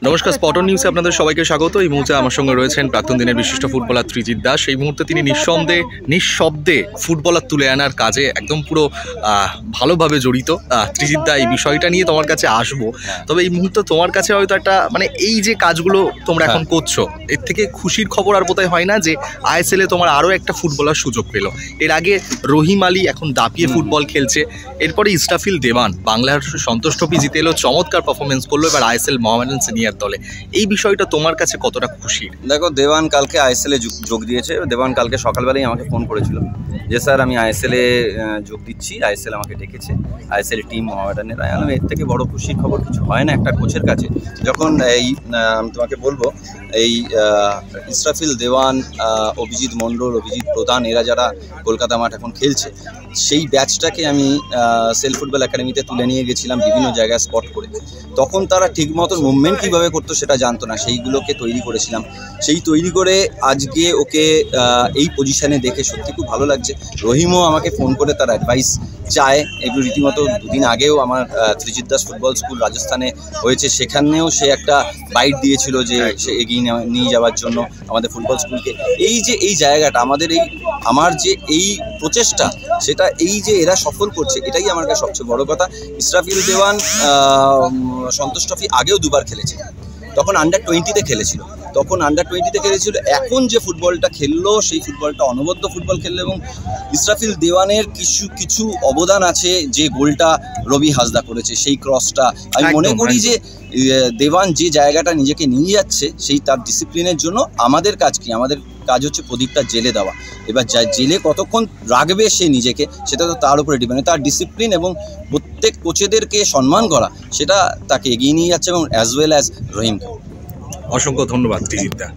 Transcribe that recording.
নমস্কার, স্পটন নিউজে আপনাদের সবাইকে স্বাগত। এই মুহূর্তে আমার সঙ্গে রয়েছেন প্রাক্তন দিনের বিশিষ্ট ফুটবলার ত্রিজিৎ দাস। এই মুহূর্তে তিনি নিঃশব্দে ফুটবলার তুলে আনার কাজে একদম পুরো ভালোভাবে জড়িত। ত্রিজিৎ দা, এই বিষয়টা নিয়ে তোমার কাছে আসবো, তবে এই মুহূর্তে তোমার কাছে হয়তো একটা এই যে কাজগুলো তোমরা এখন করছো, এর থেকে খুশির খবর আর বোধহয় হয় না যে আইএসএলে তোমার আরও একটা ফুটবলার সুযোগ পেল। এর আগে রহিম আলী এখন দাপিয়ে ফুটবল খেলছে, এরপরে ইস্টাফিল দেওয়ান বাংলার সন্তোষ ট্রফি জিতে এলো, চমৎকার পারফরমেন্স করলো, এবার আইএসএল মোহামেডান সিনিয়র দলে। এই বিষয়টা তোমার কাছে কতটা খুশির? দেখো, দেওয়ান কালকে আইএসএলে যোগ দিয়েছে। দেওয়ান কালকে সকালবেলায় আমাকে ফোন করেছিল যে স্যার আমি আইএসএলে যোগ দিচ্ছি, আইএসএল আমাকে ডেকেছে, আইএসএল টিম মোহামেডানের। এর থেকে বড় খুশির খবর কিছু হয় না একটা কোচের কাছে। যখন আমি তোমাকে বলবো, এই ইসরাফিল দেওয়ান, অভিজিৎ মণ্ডল, অভিজিৎ প্রধান, এরা যারা কলকাতা মাঠ এখন খেলছে, সেই ব্যাচটাকে আমি সেল ফুটবল একাডেমিতে তুলে নিয়ে গেছিলাম বিভিন্ন জায়গায় স্পট করে। তখন তারা ঠিক মতো মুভমেন্ট কীভাবে করতো সেটা জানতো না, সেইগুলোকে তৈরি করেছিলাম। সেই তৈরি করে আজকে ওকে এই পজিশানে দেখে সত্যি খুব ভালো লাগছে। রহিমও আমাকে ফোন করে তার অ্যাডভাইস চায়। এগুলো রীতিমতো দুদিন আগেও আমার ত্রিজিৎ দাস ফুটবল স্কুল রাজস্থানে হয়েছে, সেখানেও সে একটা বাইট দিয়েছিল যে সে এগিয়ে নিয়ে যাওয়ার জন্য আমাদের ফুটবল স্কুলকে। এই জায়গাটা আমার যে এই প্রচেষ্টা, সেটা এই যে এরা সফল করছে, এটাই আমার কাছে সবচেয়ে বড় কথা। ইসরাফিল দেওয়ান সন্তোষ ট্রফি আগেও দুবার খেলেছে, তখন আন্ডার-20-তে খেলেছিল, এখন যে ফুটবলটা খেললো সেই ফুটবলটা অনবদ্য ফুটবল খেললো। এবং ইসরাফিল দেওয়ানের কিছু অবদান আছে, যে গোলটা রবি হাসদা করেছে, সেই ক্রসটা আমি মনে করি যে দেওয়ান যে জায়গাটা নিজেকে নিয়ে যাচ্ছে, সেই তার ডিসিপ্লিনের জন্য আমাদের কাজ কি? আমাদের কাজ হচ্ছে প্রদীপটা জেলে দেওয়া। এবার জেলে কতক্ষণ রাখবে সে নিজেকে, সেটা তো তার উপরে ডিপেন্ড। তার ডিসিপ্লিন এবং প্রত্যেক কোচেদেরকে সম্মান করা, সেটা তাকে এগিয়ে নিয়ে যাচ্ছে, এবং অ্যাজ ওয়েল অ্যাজ রহিমকে। অসংখ্য ধন্যবাদ ত্রিজিৎ দা।